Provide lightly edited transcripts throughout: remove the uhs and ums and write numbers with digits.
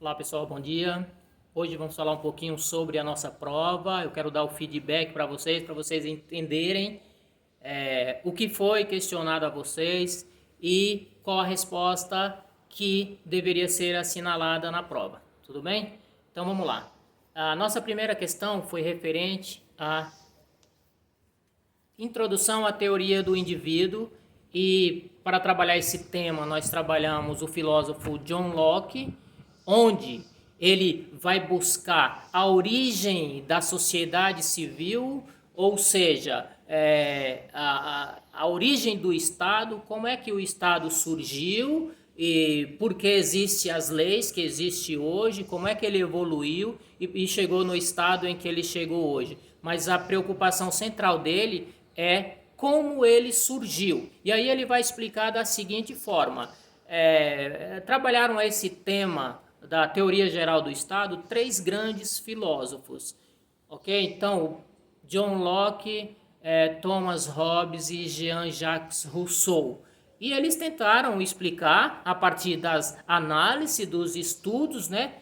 Olá pessoal, bom dia. Hoje vamos falar um pouquinho sobre a nossa prova. Eu quero dar o feedback para vocês entenderem o que foi questionado a vocês e qual a resposta que deveria ser assinalada na prova. Tudo bem? Então vamos lá. A nossa primeira questão foi referente à introdução à teoria do indivíduo e para trabalhar esse tema nós trabalhamos o filósofo John Locke, onde ele vai buscar a origem da sociedade civil, ou seja, a origem do Estado, como é que o Estado surgiu e por que existem as leis que existem hoje, como é que ele evoluiu e chegou no estado em que ele chegou hoje. Mas a preocupação central dele é como ele surgiu. E aí ele vai explicar da seguinte forma. Trabalharam esse tema da teoria geral do Estado três grandes filósofos. Ok? Então, John Locke, Thomas Hobbes e Jean-Jacques Rousseau. E eles tentaram explicar, a partir das análises, dos estudos, né,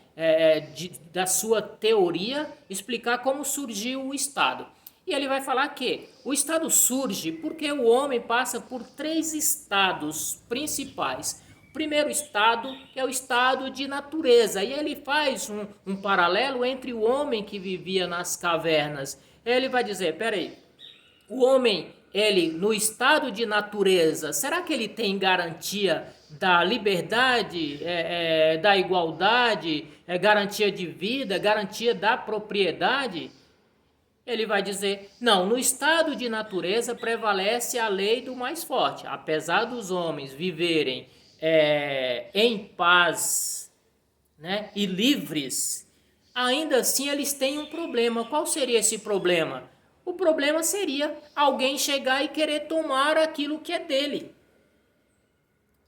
da sua teoria, explicar como surgiu o Estado. E ele vai falar que o Estado surge porque o homem passa por três estados principais. O primeiro estado é o estado de natureza, e ele faz um paralelo entre o homem que vivia nas cavernas. Ele vai dizer, peraí, o homem, ele no estado de natureza, será que ele tem garantia da liberdade, da igualdade, garantia de vida, garantia da propriedade? Ele vai dizer, não, no estado de natureza prevalece a lei do mais forte. Apesar dos homens viverem em paz, né, e livres, ainda assim eles têm um problema. Qual seria esse problema? O problema seria alguém chegar e querer tomar aquilo que é dele.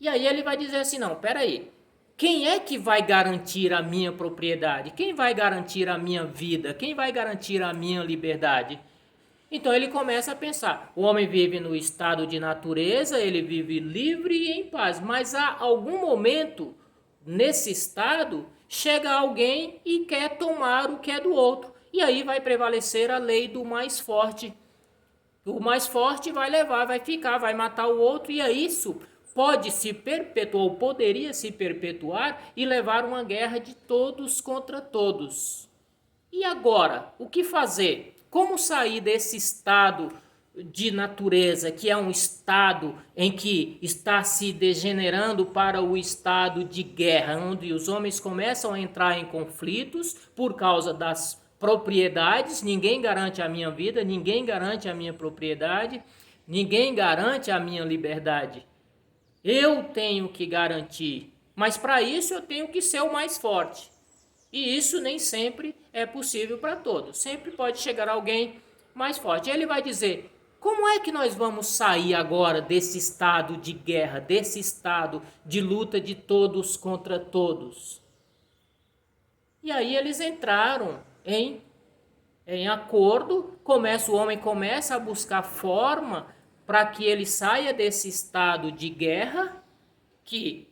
E aí ele vai dizer assim, não, peraí, quem é que vai garantir a minha propriedade? Quem vai garantir a minha vida? Quem vai garantir a minha liberdade? Então ele começa a pensar, o homem vive no estado de natureza, ele vive livre e em paz, mas há algum momento nesse estado chega alguém e quer tomar o que é do outro. E aí vai prevalecer a lei do mais forte. O mais forte vai levar, vai ficar, vai matar o outro, e isso pode se perpetuar, ou poderia se perpetuar e levar uma guerra de todos contra todos. E agora, o que fazer? Como sair desse estado de natureza, que é um estado em que está se degenerando para o estado de guerra, onde os homens começam a entrar em conflitos por causa das propriedades? Ninguém garante a minha vida, ninguém garante a minha propriedade, ninguém garante a minha liberdade. Eu tenho que garantir, mas para isso eu tenho que ser o mais forte. E isso nem sempre é possível para todos. Sempre pode chegar alguém mais forte. Ele vai dizer, como é que nós vamos sair agora desse estado de guerra, desse estado de luta de todos contra todos? E aí eles entraram em acordo, o homem começa a buscar forma para que ele saia desse estado de guerra, que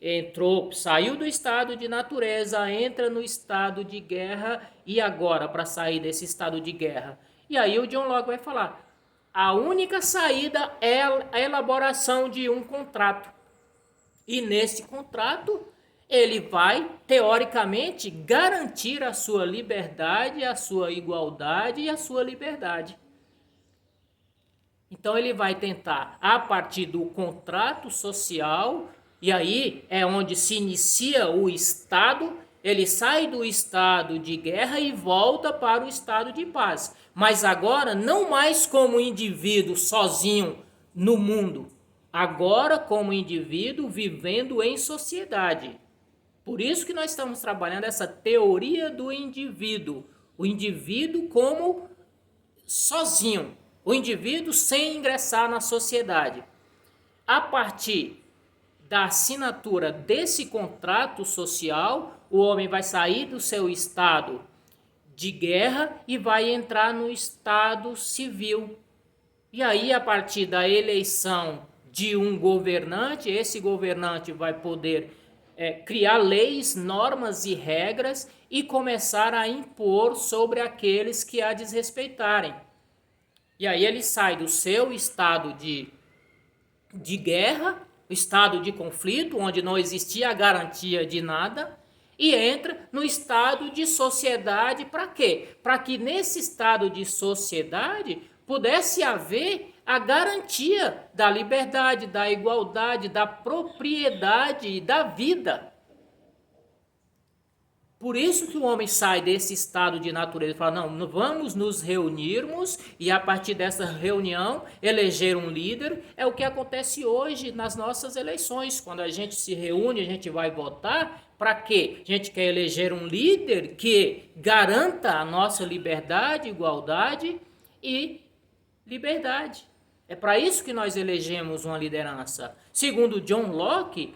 saiu do estado de natureza, entra no estado de guerra, e agora para sair desse estado de guerra? E aí o John Locke vai falar, a única saída é a elaboração de um contrato. E nesse contrato ele vai, teoricamente, garantir a sua liberdade, a sua igualdade e a sua liberdade. Então ele vai tentar, a partir do contrato social, e aí é onde se inicia o Estado, ele sai do estado de guerra e volta para o estado de paz. Mas agora não mais como indivíduo sozinho no mundo, agora como indivíduo vivendo em sociedade. Por isso que nós estamos trabalhando essa teoria do indivíduo. O indivíduo como sozinho, o indivíduo sem ingressar na sociedade. A partir da assinatura desse contrato social, o homem vai sair do seu estado de guerra e vai entrar no estado civil. E aí, a partir da eleição de um governante, esse governante vai poder criar leis, normas e regras e começar a impor sobre aqueles que a desrespeitarem. E aí ele sai do seu estado de guerra, o estado de conflito, onde não existia a garantia de nada, e entra no estado de sociedade. Para quê? Para que nesse estado de sociedade pudesse haver a garantia da liberdade, da igualdade, da propriedade e da vida. Por isso que o homem sai desse estado de natureza e fala, não, vamos nos reunirmos e a partir dessa reunião eleger um líder. É o que acontece hoje nas nossas eleições. Quando a gente se reúne, a gente vai votar, para quê? A gente quer eleger um líder que garanta a nossa liberdade, igualdade e liberdade. É para isso que nós elegemos uma liderança. Segundo John Locke,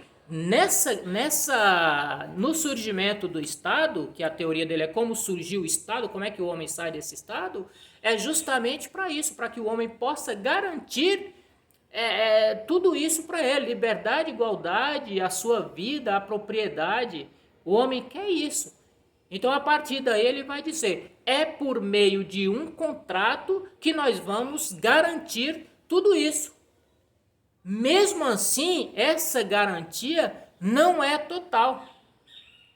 no surgimento do Estado, que a teoria dele é como surgiu o Estado, como é que o homem sai desse Estado, é justamente para isso, para que o homem possa garantir tudo isso para ele, liberdade, igualdade, a sua vida, a propriedade. O homem quer isso. Então, a partir daí, ele vai dizer, é por meio de um contrato que nós vamos garantir tudo isso. Mesmo assim, essa garantia não é total.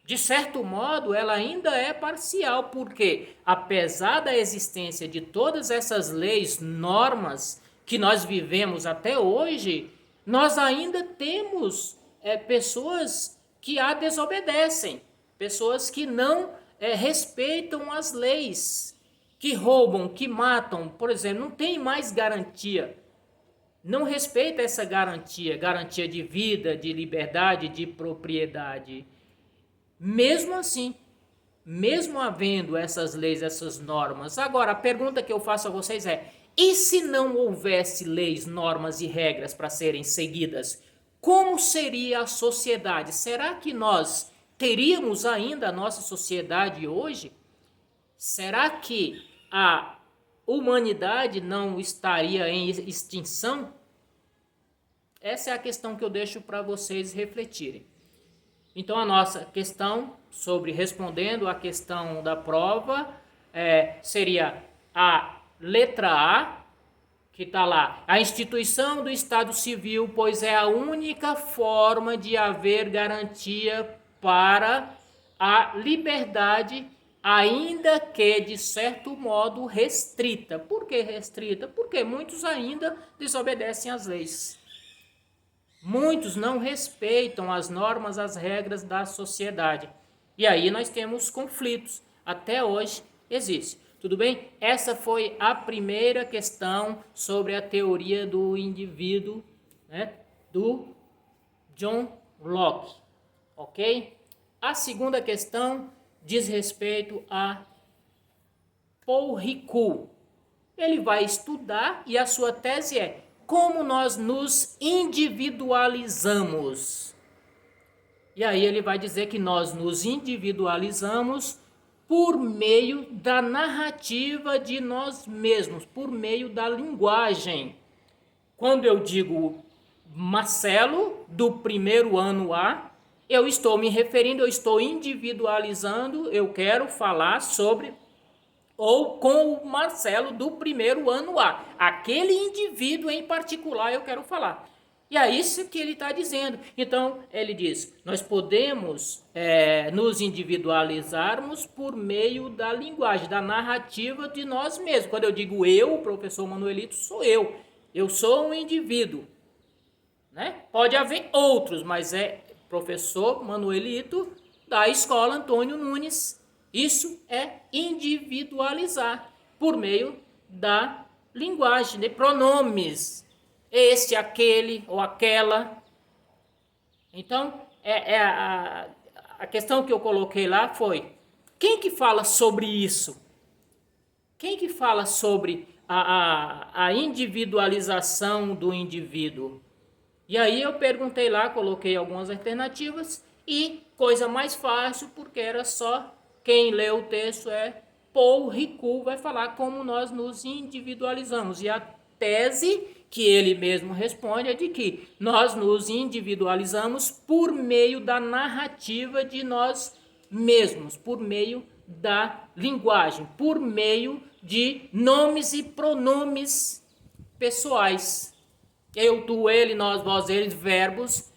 De certo modo, ela ainda é parcial, porque apesar da existência de todas essas leis, normas que nós vivemos até hoje, nós ainda temos pessoas que a desobedecem, pessoas que não respeitam as leis, que roubam, que matam, por exemplo, não tem mais garantia. Não respeita essa garantia de vida, de liberdade, de propriedade. Mesmo assim, mesmo havendo essas leis, essas normas. Agora, a pergunta que eu faço a vocês é, e se não houvesse leis, normas e regras para serem seguidas, como seria a sociedade? Será que nós teríamos ainda a nossa sociedade hoje? Será que a humanidade não estaria em extinção? Essa é a questão que eu deixo para vocês refletirem. Então, a nossa questão sobre respondendo a questão da prova seria a letra A, que está lá. A instituição do Estado Civil, pois é a única forma de haver garantia para a liberdade, ainda que de certo modo restrita. Por que restrita? Porque muitos ainda desobedecem às leis. Muitos não respeitam as normas, as regras da sociedade. E aí nós temos conflitos. Até hoje existe. Tudo bem? Essa foi a primeira questão sobre a teoria do indivíduo, né, do John Locke. Ok? A segunda questão diz respeito a Paul Ricoeur. Ele vai estudar e a sua tese é como nós nos individualizamos. E aí ele vai dizer que nós nos individualizamos por meio da narrativa de nós mesmos, por meio da linguagem. Quando eu digo Marcelo, do primeiro ano A, eu estou me referindo, eu estou individualizando, eu quero falar sobre ou com o Marcelo do primeiro ano A. Aquele indivíduo em particular eu quero falar. E é isso que ele está dizendo. Então, ele diz, nós podemos nos individualizarmos por meio da linguagem, da narrativa de nós mesmos. Quando eu digo eu, o professor Manuelito, sou eu. Eu sou um indivíduo. Né? Pode haver outros, mas é professor Manuelito da Escola Antônio Nunes. Isso é individualizar por meio da linguagem, de pronomes. Esse, aquele ou aquela. Então, a questão que eu coloquei lá foi, quem que fala sobre isso? Quem que fala sobre a individualização do indivíduo? E aí eu perguntei lá, coloquei algumas alternativas e coisa mais fácil, porque era só quem lê o texto Paul Ricoeur vai falar como nós nos individualizamos. E a tese que ele mesmo responde é de que nós nos individualizamos por meio da narrativa de nós mesmos, por meio da linguagem, por meio de nomes e pronomes pessoais. Eu, tu, ele, nós, vós, eles, verbos.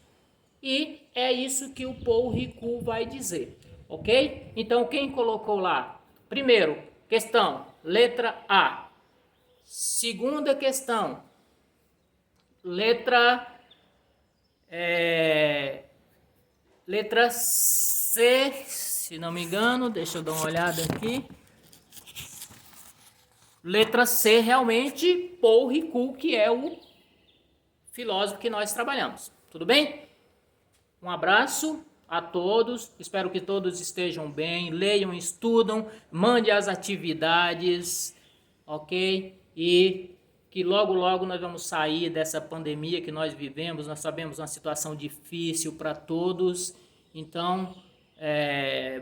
E é isso que o Paul Ricoeur vai dizer, ok? Então, quem colocou lá? Primeiro, questão, letra A. Segunda questão, letra C, se não me engano, deixa eu dar uma olhada aqui. Letra C, realmente, Paul Ricoeur, que é o filósofo que nós trabalhamos. Tudo bem? Um abraço a todos, espero que todos estejam bem, leiam, estudam, mande as atividades, ok? E que logo, logo nós vamos sair dessa pandemia que nós vivemos. Nós sabemos uma situação difícil para todos, então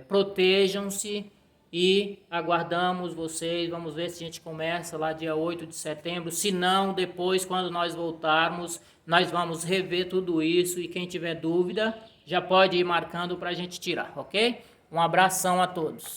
protejam-se e aguardamos vocês. Vamos ver se a gente começa lá dia 8 de setembro, se não, depois quando nós voltarmos, nós vamos rever tudo isso e quem tiver dúvida já pode ir marcando para a gente tirar, ok? Um abração a todos.